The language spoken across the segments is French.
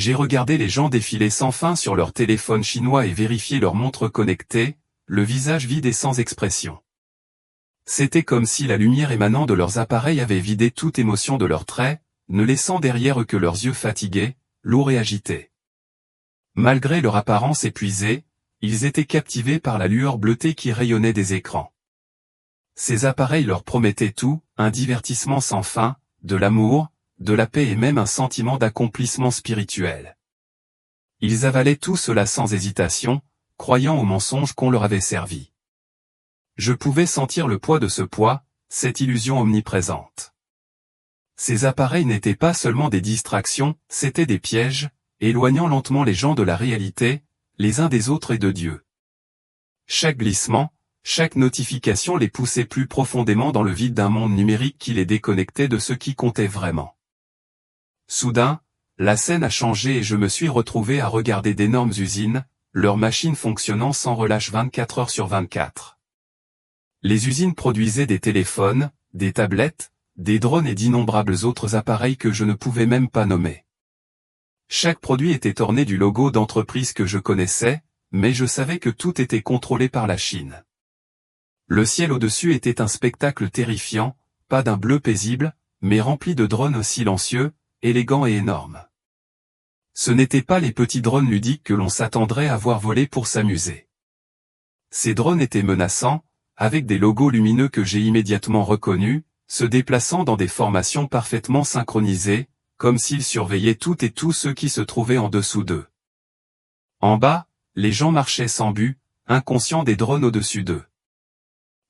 J'ai regardé les gens défiler sans fin sur leur téléphone chinois et vérifier leur montre connectée, le visage vide et sans expression. C'était comme si la lumière émanant de leurs appareils avait vidé toute émotion de leurs traits, ne laissant derrière eux que leurs yeux fatigués, lourds et agités. Malgré leur apparence épuisée, ils étaient captivés par la lueur bleutée qui rayonnait des écrans. Ces appareils leur promettaient tout, un divertissement sans fin, de l'amour, de la paix et même un sentiment d'accomplissement spirituel. Ils avalaient tout cela sans hésitation, croyant aux mensonges qu'on leur avait servi. Je pouvais sentir le poids de ce poids, cette illusion omniprésente. Ces appareils n'étaient pas seulement des distractions, c'étaient des pièges, éloignant lentement les gens de la réalité, les uns des autres et de Dieu. Chaque glissement, chaque notification les poussait plus profondément dans le vide d'un monde numérique qui les déconnectait de ce qui comptait vraiment. Soudain, la scène a changé et je me suis retrouvé à regarder d'énormes usines, leurs machines fonctionnant sans relâche 24 heures sur 24. Les usines produisaient des téléphones, des tablettes, des drones et d'innombrables autres appareils que je ne pouvais même pas nommer. Chaque produit était orné du logo d'entreprise que je connaissais, mais je savais que tout était contrôlé par la Chine. Le ciel au-dessus était un spectacle terrifiant, pas d'un bleu paisible, mais rempli de drones silencieux, élégants et énormes. Ce n'étaient pas les petits drones ludiques que l'on s'attendrait à voir voler pour s'amuser. Ces drones étaient menaçants, avec des logos lumineux que j'ai immédiatement reconnus, se déplaçant dans des formations parfaitement synchronisées, comme s'ils surveillaient toutes et tous ceux qui se trouvaient en dessous d'eux. En bas, les gens marchaient sans but, inconscients des drones au-dessus d'eux.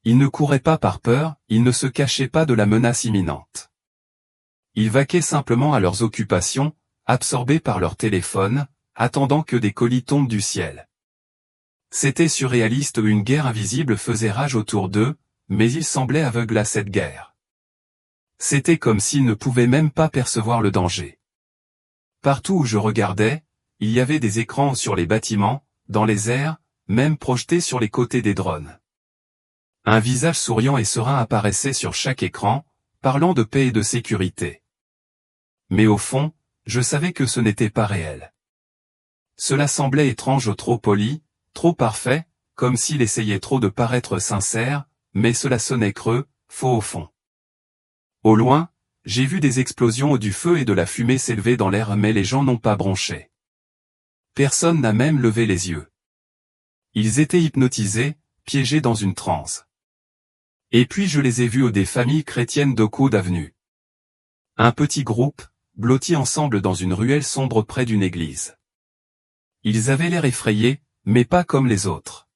Ils ne couraient pas par peur, ils ne se cachaient pas de la menace imminente. Ils vaquaient simplement à leurs occupations, absorbés par leur téléphone, attendant que des colis tombent du ciel. C'était surréaliste où une guerre invisible faisait rage autour d'eux, mais ils semblaient aveugles à cette guerre. C'était comme s'ils ne pouvaient même pas percevoir le danger. Partout où je regardais, il y avait des écrans sur les bâtiments, dans les airs, même projetés sur les côtés des drones. Un visage souriant et serein apparaissait sur chaque écran, parlant de paix et de sécurité. Mais au fond, je savais que ce n'était pas réel. Cela semblait étrange au trop poli, trop parfait, comme s'il essayait trop de paraître sincère, mais cela sonnait creux, faux au fond. Au loin, j'ai vu des explosions du feu et de la fumée s'élever dans l'air mais les gens n'ont pas bronché. Personne n'a même levé les yeux. Ils étaient hypnotisés, piégés dans une transe. Et puis je les ai vus aux des familles chrétiennes d'Oakwood Avenue. Un petit groupe, blotti ensemble dans une ruelle sombre près d'une église. Ils avaient l'air effrayés, mais pas comme les autres.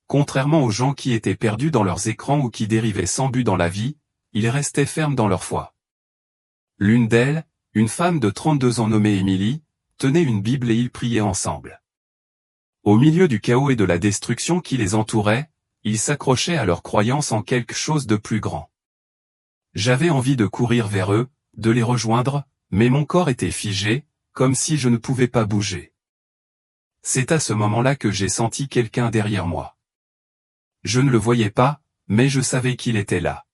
Contrairement aux gens qui étaient perdus dans leurs écrans ou qui dérivaient sans but dans la vie, ils restaient fermes dans leur foi. L'une d'elles, une femme de 32 ans nommée Emily, tenait une Bible et ils priaient ensemble. Au milieu du chaos et de la destruction qui les entourait, ils s'accrochaient à leur croyance en quelque chose de plus grand. J'avais envie de courir vers eux, de les rejoindre, mais mon corps était figé, comme si je ne pouvais pas bouger. C'est à ce moment-là que j'ai senti quelqu'un derrière moi. Je ne le voyais pas, mais je savais qu'il était là.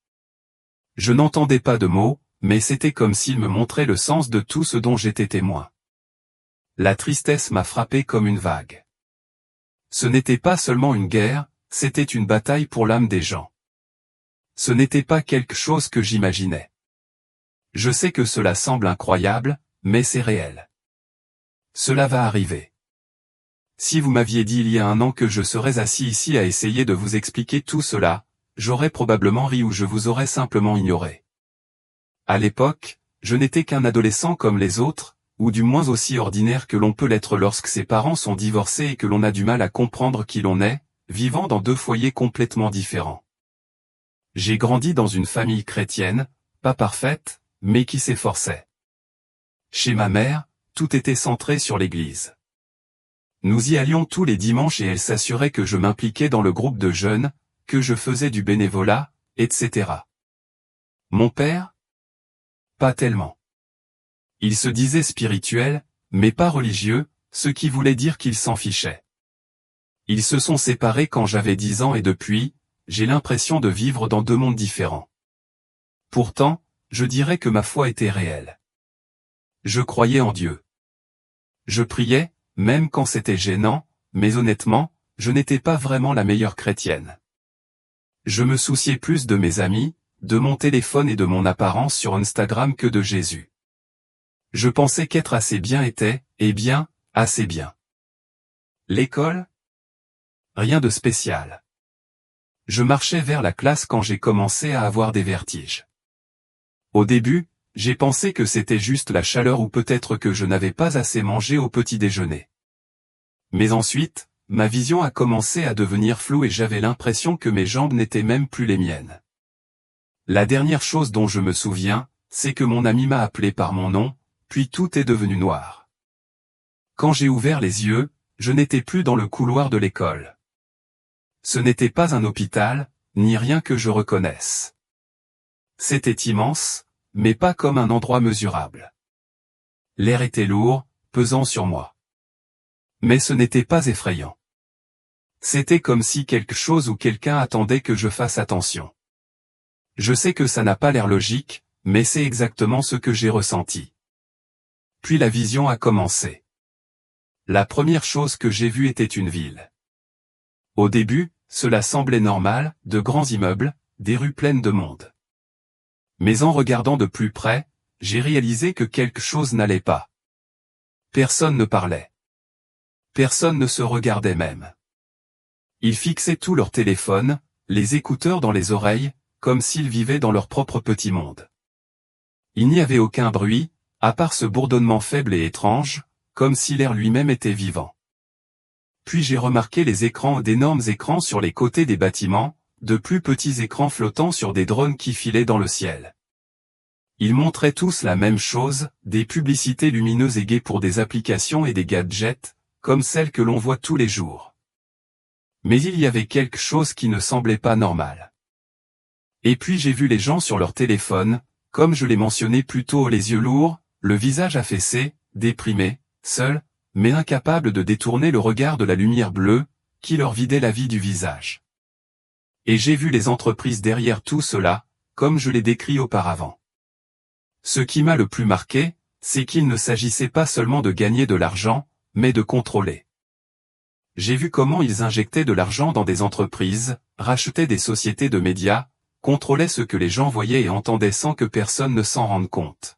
Je n'entendais pas de mots, mais c'était comme s'il me montrait le sens de tout ce dont j'étais témoin. La tristesse m'a frappé comme une vague. Ce n'était pas seulement une guerre, c'était une bataille pour l'âme des gens. Ce n'était pas quelque chose que j'imaginais. Je sais que cela semble incroyable, mais c'est réel. Cela va arriver. Si vous m'aviez dit il y a un an que je serais assis ici à essayer de vous expliquer tout cela, j'aurais probablement ri ou je vous aurais simplement ignoré. À l'époque, je n'étais qu'un adolescent comme les autres, ou du moins aussi ordinaire que l'on peut l'être lorsque ses parents sont divorcés et que l'on a du mal à comprendre qui l'on est, vivant dans deux foyers complètement différents. J'ai grandi dans une famille chrétienne, pas parfaite, mais qui s'efforçait. Chez ma mère, tout était centré sur l'église. Nous y allions tous les dimanches et elle s'assurait que je m'impliquais dans le groupe de jeunes, que je faisais du bénévolat, etc. Mon père? Pas tellement. Il se disait spirituel, mais pas religieux, ce qui voulait dire qu'il s'en fichait. Ils se sont séparés quand j'avais 10 ans et depuis, j'ai l'impression de vivre dans deux mondes différents. Pourtant, je dirais que ma foi était réelle. Je croyais en Dieu. Je priais, même quand c'était gênant, mais honnêtement, je n'étais pas vraiment la meilleure chrétienne. Je me souciais plus de mes amis, de mon téléphone et de mon apparence sur Instagram que de Jésus. Je pensais qu'être assez bien était, eh bien, assez bien. L'école? Rien de spécial. Je marchais vers la classe quand j'ai commencé à avoir des vertiges. Au début, j'ai pensé que c'était juste la chaleur ou peut-être que je n'avais pas assez mangé au petit déjeuner. Mais ensuite, ma vision a commencé à devenir floue et j'avais l'impression que mes jambes n'étaient même plus les miennes. La dernière chose dont je me souviens, c'est que mon ami m'a appelé par mon nom, puis tout est devenu noir. Quand j'ai ouvert les yeux, je n'étais plus dans le couloir de l'école. Ce n'était pas un hôpital, ni rien que je reconnaisse. C'était immense, mais pas comme un endroit mesurable. L'air était lourd, pesant sur moi. Mais ce n'était pas effrayant. C'était comme si quelque chose ou quelqu'un attendait que je fasse attention. Je sais que ça n'a pas l'air logique, mais c'est exactement ce que j'ai ressenti. Puis la vision a commencé. La première chose que j'ai vue était une ville. Au début, cela semblait normal, de grands immeubles, des rues pleines de monde. Mais en regardant de plus près, j'ai réalisé que quelque chose n'allait pas. Personne ne parlait. Personne ne se regardait même. Ils fixaient tout leur téléphone, les écouteurs dans les oreilles, comme s'ils vivaient dans leur propre petit monde. Il n'y avait aucun bruit, à part ce bourdonnement faible et étrange, comme si l'air lui-même était vivant. Puis j'ai remarqué les écrans d'énormes écrans sur les côtés des bâtiments, de plus petits écrans flottant sur des drones qui filaient dans le ciel. Ils montraient tous la même chose, des publicités lumineuses et gaies pour des applications et des gadgets, comme celles que l'on voit tous les jours. Mais il y avait quelque chose qui ne semblait pas normal. Et puis j'ai vu les gens sur leur téléphone, comme je l'ai mentionné plus tôt, les yeux lourds, le visage affaissé, déprimé, seuls, mais incapables de détourner le regard de la lumière bleue, qui leur vidait la vie du visage. Et j'ai vu les entreprises derrière tout cela, comme je l'ai décrit auparavant. Ce qui m'a le plus marqué, c'est qu'il ne s'agissait pas seulement de gagner de l'argent, mais de contrôler. J'ai vu comment ils injectaient de l'argent dans des entreprises, rachetaient des sociétés de médias, contrôlaient ce que les gens voyaient et entendaient sans que personne ne s'en rende compte.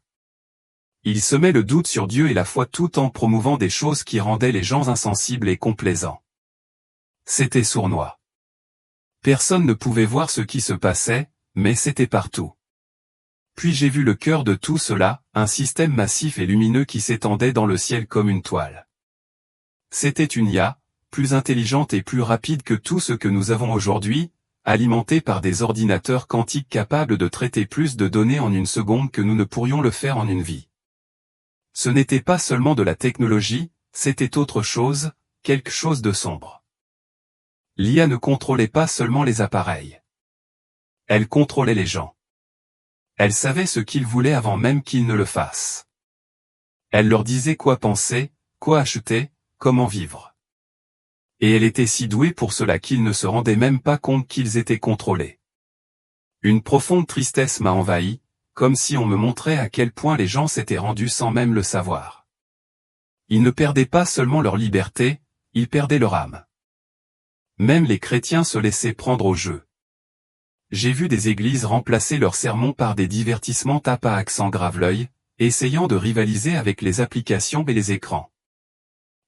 Ils semaient le doute sur Dieu et la foi tout en promouvant des choses qui rendaient les gens insensibles et complaisants. C'était sournois. Personne ne pouvait voir ce qui se passait, mais c'était partout. Puis j'ai vu le cœur de tout cela, un système massif et lumineux qui s'étendait dans le ciel comme une toile. C'était une IA, plus intelligente et plus rapide que tout ce que nous avons aujourd'hui, alimentée par des ordinateurs quantiques capables de traiter plus de données en une seconde que nous ne pourrions le faire en une vie. Ce n'était pas seulement de la technologie, c'était autre chose, quelque chose de sombre. L'IA ne contrôlait pas seulement les appareils. Elle contrôlait les gens. Elle savait ce qu'ils voulaient avant même qu'ils ne le fassent. Elle leur disait quoi penser, quoi acheter, comment vivre. Et elle était si douée pour cela qu'ils ne se rendaient même pas compte qu'ils étaient contrôlés. Une profonde tristesse m'a envahi, comme si on me montrait à quel point les gens s'étaient rendus sans même le savoir. Ils ne perdaient pas seulement leur liberté, ils perdaient leur âme. Même les chrétiens se laissaient prendre au jeu. J'ai vu des églises remplacer leurs sermons par des divertissements tape à accent grave l'œil, essayant de rivaliser avec les applications et les écrans.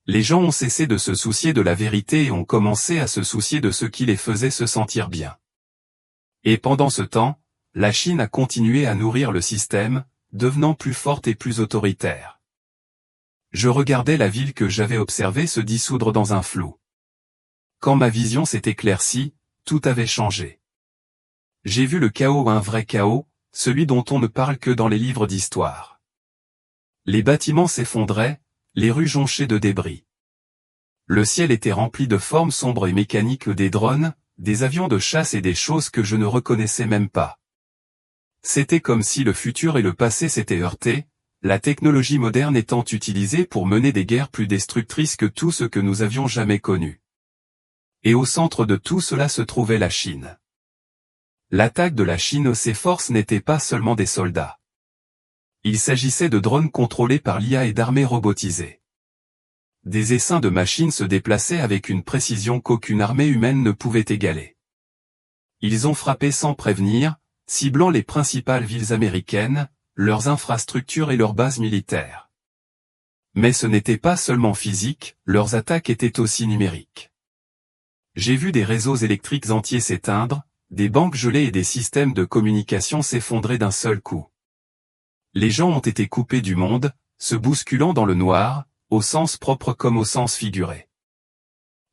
Les gens ont cessé de se soucier de la vérité et ont commencé à se soucier de ce qui les faisait se sentir bien. Et pendant ce temps, la Chine a continué à nourrir le système, devenant plus forte et plus autoritaire. Je regardais la ville que j'avais observée se dissoudre dans un flou. Quand ma vision s'est éclaircie, tout avait changé. J'ai vu le chaos, un vrai chaos, celui dont on ne parle que dans les livres d'histoire. Les bâtiments s'effondraient, les rues jonchées de débris. Le ciel était rempli de formes sombres et mécaniques, des drones, des avions de chasse et des choses que je ne reconnaissais même pas. C'était comme si le futur et le passé s'étaient heurtés, la technologie moderne étant utilisée pour mener des guerres plus destructrices que tout ce que nous avions jamais connu. Et au centre de tout cela se trouvait la Chine. L'attaque de la Chine aux ses forces n'était pas seulement des soldats. Il s'agissait de drones contrôlés par l'IA et d'armées robotisées. des essaims de machines se déplaçaient avec une précision qu'aucune armée humaine ne pouvait égaler. Ils ont frappé sans prévenir, ciblant les principales villes américaines, leurs infrastructures et leurs bases militaires. Mais ce n'était pas seulement physique, leurs attaques étaient aussi numériques. J'ai vu des réseaux électriques entiers s'éteindre, des banques gelées et des systèmes de communication s'effondrer d'un seul coup. Les gens ont été coupés du monde, se bousculant dans le noir, au sens propre comme au sens figuré.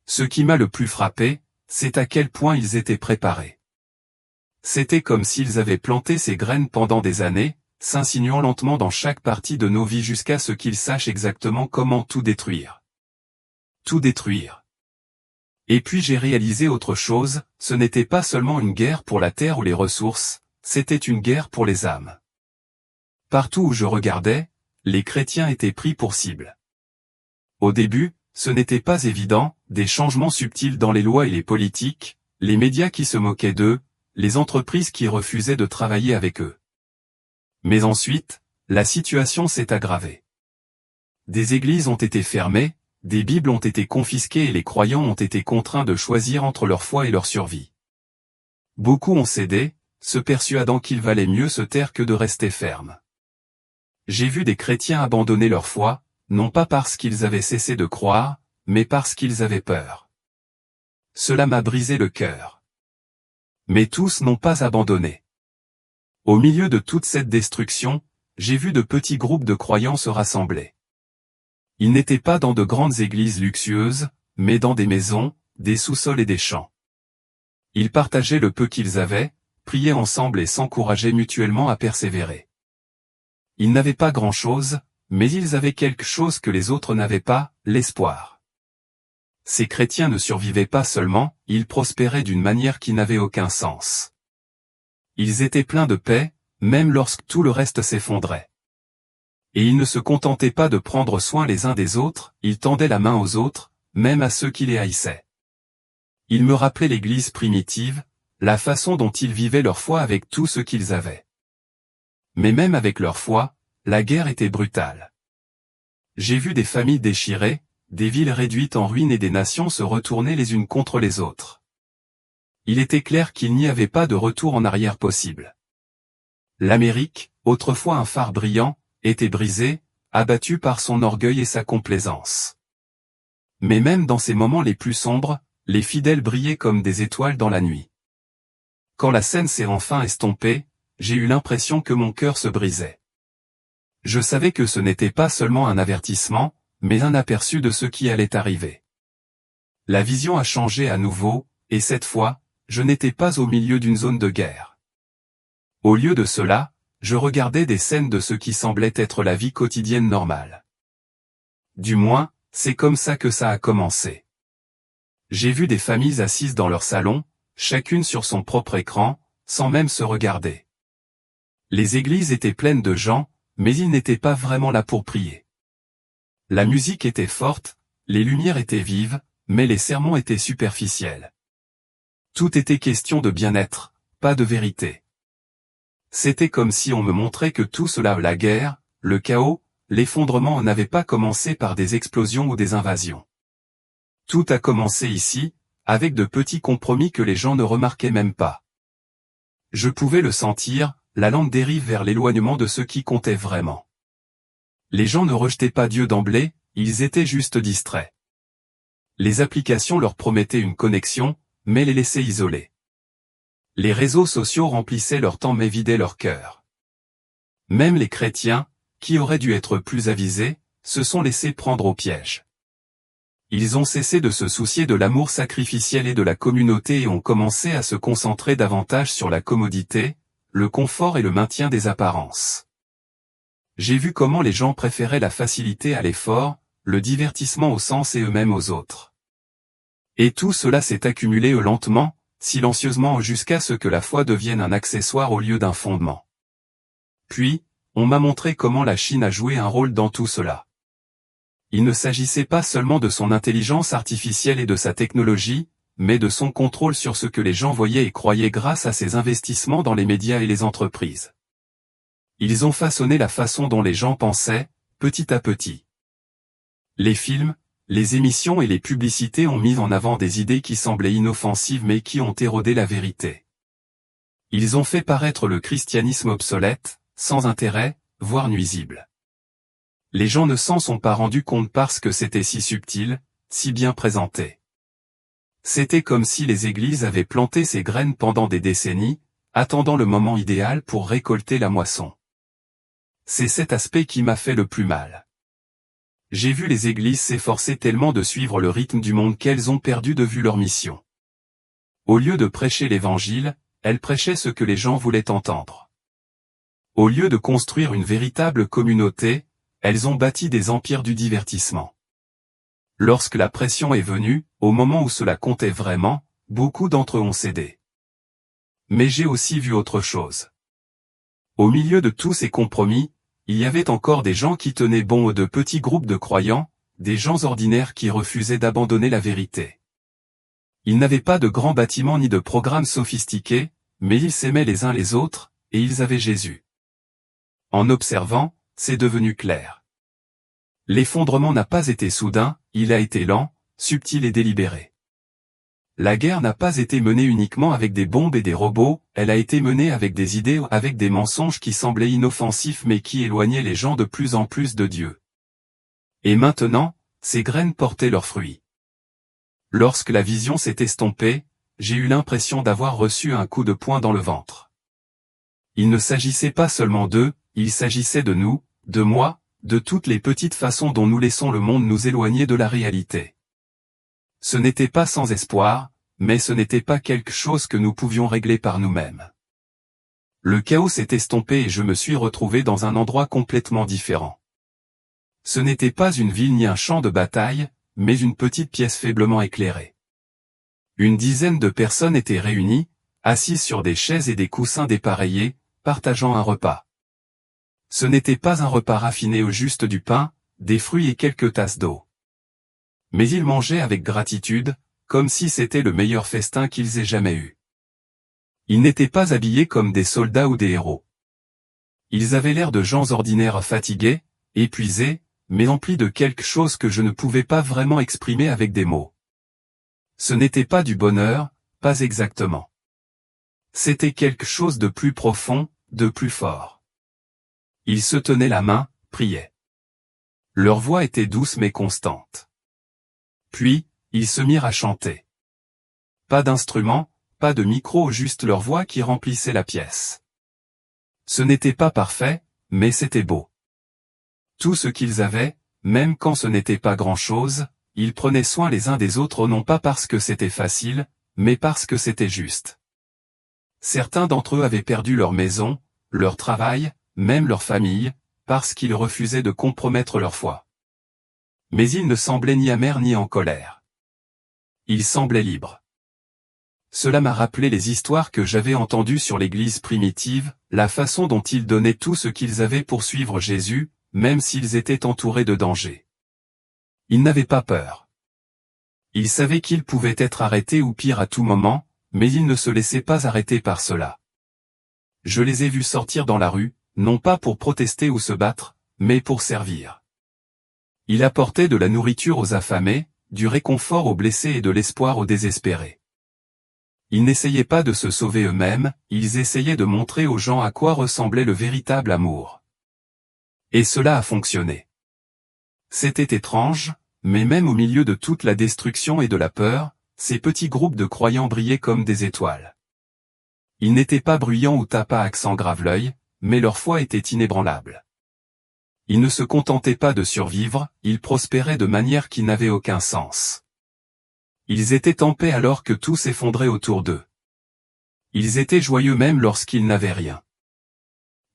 Ce qui m'a le plus frappé, c'est à quel point ils étaient préparés. C'était comme s'ils avaient planté ces graines pendant des années, s'insinuant lentement dans chaque partie de nos vies jusqu'à ce qu'ils sachent exactement comment tout détruire. Tout détruire. Et puis j'ai réalisé autre chose, ce n'était pas seulement une guerre pour la terre ou les ressources, c'était une guerre pour les âmes. Partout où je regardais, les chrétiens étaient pris pour cible. Au début, ce n'était pas évident, des changements subtils dans les lois et les politiques, les médias qui se moquaient d'eux, les entreprises qui refusaient de travailler avec eux. Mais ensuite, la situation s'est aggravée. Des églises ont été fermées, des Bibles ont été confisquées et les croyants ont été contraints de choisir entre leur foi et leur survie. Beaucoup ont cédé, se persuadant qu'il valait mieux se taire que de rester ferme. J'ai vu des chrétiens abandonner leur foi, non pas parce qu'ils avaient cessé de croire, mais parce qu'ils avaient peur. Cela m'a brisé le cœur. Mais tous n'ont pas abandonné. Au milieu de toute cette destruction, j'ai vu de petits groupes de croyants se rassembler. Ils n'étaient pas dans de grandes églises luxueuses, mais dans des maisons, des sous-sols et des champs. Ils partageaient le peu qu'ils avaient, priaient ensemble et s'encourageaient mutuellement à persévérer. Ils n'avaient pas grand-chose, mais ils avaient quelque chose que les autres n'avaient pas, l'espoir. Ces chrétiens ne survivaient pas seulement, ils prospéraient d'une manière qui n'avait aucun sens. Ils étaient pleins de paix, même lorsque tout le reste s'effondrait. Et ils ne se contentaient pas de prendre soin les uns des autres, ils tendaient la main aux autres, même à ceux qui les haïssaient. Ils me rappelaient l'Église primitive, la façon dont ils vivaient leur foi avec tout ce qu'ils avaient. Mais même avec leur foi, la guerre était brutale. J'ai vu des familles déchirées, des villes réduites en ruines et des nations se retourner les unes contre les autres. Il était clair qu'il n'y avait pas de retour en arrière possible. L'Amérique, autrefois un phare brillant, était brisée, abattue par son orgueil et sa complaisance. Mais même dans ces moments les plus sombres, les fidèles brillaient comme des étoiles dans la nuit. Quand la scène s'est enfin estompée, j'ai eu l'impression que mon cœur se brisait. Je savais que ce n'était pas seulement un avertissement, mais un aperçu de ce qui allait arriver. La vision a changé à nouveau, et cette fois, je n'étais pas au milieu d'une zone de guerre. Au lieu de cela, je regardais des scènes de ce qui semblait être la vie quotidienne normale. Du moins, c'est comme ça que ça a commencé. J'ai vu des familles assises dans leur salon, chacune sur son propre écran, sans même se regarder. Les églises étaient pleines de gens, mais ils n'étaient pas vraiment là pour prier. La musique était forte, les lumières étaient vives, mais les sermons étaient superficiels. Tout était question de bien-être, pas de vérité. C'était comme si on me montrait que tout cela, la guerre, le chaos, l'effondrement n'avait pas commencé par des explosions ou des invasions. Tout a commencé ici, avec de petits compromis que les gens ne remarquaient même pas. Je pouvais le sentir, la lente dérive vers l'éloignement de ce qui comptait vraiment. Les gens ne rejetaient pas Dieu d'emblée, ils étaient juste distraits. Les applications leur promettaient une connexion, mais les laissaient isolés. Les réseaux sociaux remplissaient leur temps mais vidaient leur cœur. Même les chrétiens, qui auraient dû être plus avisés, se sont laissés prendre au piège. Ils ont cessé de se soucier de l'amour sacrificiel et de la communauté et ont commencé à se concentrer davantage sur la commodité, le confort et le maintien des apparences. J'ai vu comment les gens préféraient la facilité à l'effort, le divertissement au sens et eux-mêmes aux autres. Et tout cela s'est accumulé lentement, silencieusement jusqu'à ce que la foi devienne un accessoire au lieu d'un fondement. Puis, on m'a montré comment la Chine a joué un rôle dans tout cela. Il ne s'agissait pas seulement de son intelligence artificielle et de sa technologie, mais de son contrôle sur ce que les gens voyaient et croyaient grâce à ses investissements dans les médias et les entreprises. Ils ont façonné la façon dont les gens pensaient, petit à petit. Les films, les émissions et les publicités ont mis en avant des idées qui semblaient inoffensives mais qui ont érodé la vérité. Ils ont fait paraître le christianisme obsolète, sans intérêt, voire nuisible. Les gens ne s'en sont pas rendus compte parce que c'était si subtil, si bien présenté. C'était comme si les églises avaient planté ces graines pendant des décennies, attendant le moment idéal pour récolter la moisson. C'est cet aspect qui m'a fait le plus mal. J'ai vu les églises s'efforcer tellement de suivre le rythme du monde qu'elles ont perdu de vue leur mission. Au lieu de prêcher l'évangile, elles prêchaient ce que les gens voulaient entendre. Au lieu de construire une véritable communauté, elles ont bâti des empires du divertissement. Lorsque la pression est venue, au moment où cela comptait vraiment, beaucoup d'entre eux ont cédé. Mais j'ai aussi vu autre chose. Au milieu de tous ces compromis, il y avait encore des gens qui tenaient bon de petits groupes de croyants, des gens ordinaires qui refusaient d'abandonner la vérité. Ils n'avaient pas de grands bâtiments ni de programmes sophistiqués, mais ils s'aimaient les uns les autres, et ils avaient Jésus. En observant, c'est devenu clair. L'effondrement n'a pas été soudain, il a été lent, subtil et délibéré. La guerre n'a pas été menée uniquement avec des bombes et des robots, elle a été menée avec des idées, avec des mensonges qui semblaient inoffensifs mais qui éloignaient les gens de plus en plus de Dieu. Et maintenant, ces graines portaient leurs fruits. Lorsque la vision s'est estompée, j'ai eu l'impression d'avoir reçu un coup de poing dans le ventre. Il ne s'agissait pas seulement d'eux, il s'agissait de nous, de moi, de toutes les petites façons dont nous laissons le monde nous éloigner de la réalité. Ce n'était pas sans espoir, mais ce n'était pas quelque chose que nous pouvions régler par nous-mêmes. Le chaos s'est estompé et je me suis retrouvé dans un endroit complètement différent. Ce n'était pas une ville ni un champ de bataille, mais une petite pièce faiblement éclairée. Une dizaine de personnes étaient réunies, assises sur des chaises et des coussins dépareillés, partageant un repas. Ce n'était pas un repas raffiné au juste du pain, des fruits et quelques tasses d'eau. Mais ils mangeaient avec gratitude, comme si c'était le meilleur festin qu'ils aient jamais eu. Ils n'étaient pas habillés comme des soldats ou des héros. Ils avaient l'air de gens ordinaires fatigués, épuisés, mais emplis de quelque chose que je ne pouvais pas vraiment exprimer avec des mots. Ce n'était pas du bonheur, pas exactement. C'était quelque chose de plus profond, de plus fort. Ils se tenaient la main, priaient. Leur voix était douce mais constante. Puis, ils se mirent à chanter. Pas d'instrument, pas de micro, juste leur voix qui remplissait la pièce. Ce n'était pas parfait, mais c'était beau. Tout ce qu'ils avaient, même quand ce n'était pas grand-chose, ils prenaient soin les uns des autres non pas parce que c'était facile, mais parce que c'était juste. Certains d'entre eux avaient perdu leur maison, leur travail, même leur famille, parce qu'ils refusaient de compromettre leur foi. Mais ils ne semblaient ni amers ni en colère. Ils semblaient libres. Cela m'a rappelé les histoires que j'avais entendues sur l'Église primitive, la façon dont ils donnaient tout ce qu'ils avaient pour suivre Jésus, même s'ils étaient entourés de dangers. Ils n'avaient pas peur. Ils savaient qu'ils pouvaient être arrêtés ou pire à tout moment, mais ils ne se laissaient pas arrêter par cela. Je les ai vus sortir dans la rue, non pas pour protester ou se battre, mais pour servir. Ils apportaient de la nourriture aux affamés, du réconfort aux blessés et de l'espoir aux désespérés. Ils n'essayaient pas de se sauver eux-mêmes, ils essayaient de montrer aux gens à quoi ressemblait le véritable amour. Et cela a fonctionné. C'était étrange, mais même au milieu de toute la destruction et de la peur, ces petits groupes de croyants brillaient comme des étoiles. Ils n'étaient pas bruyants ou tapax en grave l'œil, mais leur foi était inébranlable. Ils ne se contentaient pas de survivre, ils prospéraient de manière qui n'avait aucun sens. Ils étaient en paix alors que tout s'effondrait autour d'eux. Ils étaient joyeux même lorsqu'ils n'avaient rien.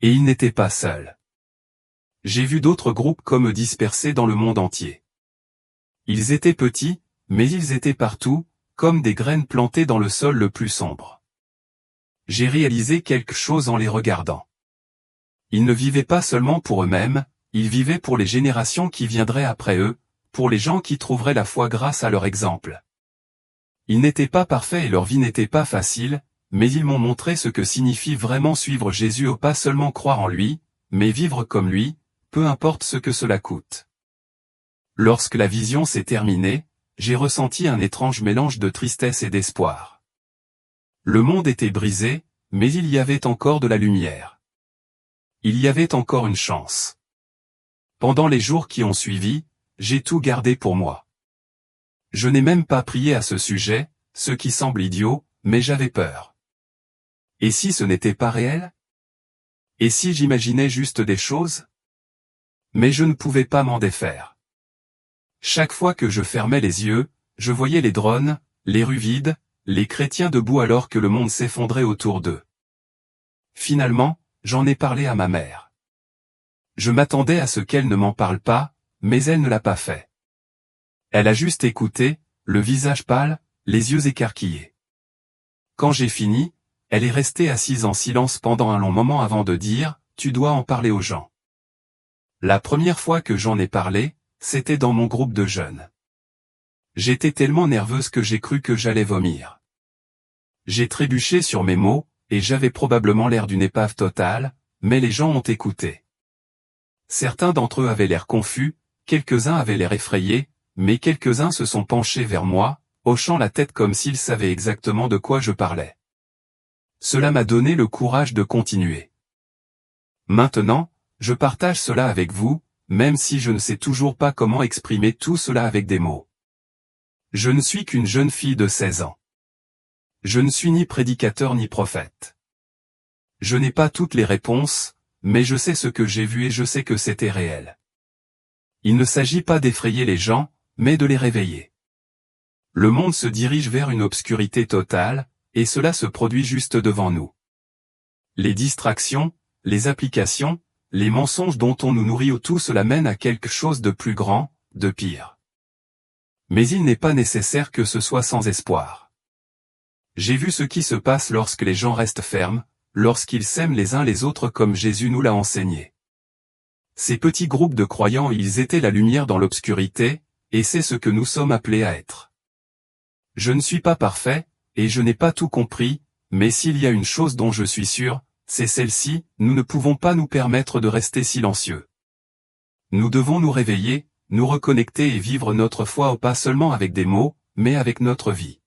Et ils n'étaient pas seuls. J'ai vu d'autres groupes comme eux dispersés dans le monde entier. Ils étaient petits, mais ils étaient partout, comme des graines plantées dans le sol le plus sombre. J'ai réalisé quelque chose en les regardant. Ils ne vivaient pas seulement pour eux-mêmes, ils vivaient pour les générations qui viendraient après eux, pour les gens qui trouveraient la foi grâce à leur exemple. Ils n'étaient pas parfaits et leur vie n'était pas facile, mais ils m'ont montré ce que signifie vraiment suivre Jésus ou pas seulement croire en lui, mais vivre comme lui, peu importe ce que cela coûte. Lorsque la vision s'est terminée, j'ai ressenti un étrange mélange de tristesse et d'espoir. Le monde était brisé, mais il y avait encore de la lumière. Il y avait encore une chance. Pendant les jours qui ont suivi, j'ai tout gardé pour moi. Je n'ai même pas prié à ce sujet, ce qui semble idiot, mais j'avais peur. Et si ce n'était pas réel? Et si j'imaginais juste des choses? Mais je ne pouvais pas m'en défaire. Chaque fois que je fermais les yeux, je voyais les drones, les rues vides, les chrétiens debout alors que le monde s'effondrait autour d'eux. Finalement, j'en ai parlé à ma mère. Je m'attendais à ce qu'elle ne m'en parle pas, mais elle ne l'a pas fait. Elle a juste écouté, le visage pâle, les yeux écarquillés. Quand j'ai fini, elle est restée assise en silence pendant un long moment avant de dire, « Tu dois en parler aux gens. » La première fois que j'en ai parlé, c'était dans mon groupe de jeunes. J'étais tellement nerveuse que j'ai cru que j'allais vomir. J'ai trébuché sur mes mots, et j'avais probablement l'air d'une épave totale, mais les gens ont écouté. Certains d'entre eux avaient l'air confus, quelques-uns avaient l'air effrayés, mais quelques-uns se sont penchés vers moi, hochant la tête comme s'ils savaient exactement de quoi je parlais. Cela m'a donné le courage de continuer. Maintenant, je partage cela avec vous, même si je ne sais toujours pas comment exprimer tout cela avec des mots. Je ne suis qu'une jeune fille de 16 ans. Je ne suis ni prédicateur ni prophète. Je n'ai pas toutes les réponses, mais je sais ce que j'ai vu et je sais que c'était réel. Il ne s'agit pas d'effrayer les gens, mais de les réveiller. Le monde se dirige vers une obscurité totale, et cela se produit juste devant nous. Les distractions, les applications, les mensonges dont on nous nourrit, tout cela mène à quelque chose de plus grand, de pire. Mais il n'est pas nécessaire que ce soit sans espoir. J'ai vu ce qui se passe lorsque les gens restent fermes, lorsqu'ils s'aiment les uns les autres comme Jésus nous l'a enseigné. Ces petits groupes de croyants, ils étaient la lumière dans l'obscurité, et c'est ce que nous sommes appelés à être. Je ne suis pas parfait, et je n'ai pas tout compris, mais s'il y a une chose dont je suis sûr, c'est celle-ci, nous ne pouvons pas nous permettre de rester silencieux. Nous devons nous réveiller, nous reconnecter et vivre notre foi pas seulement avec des mots, mais avec notre vie.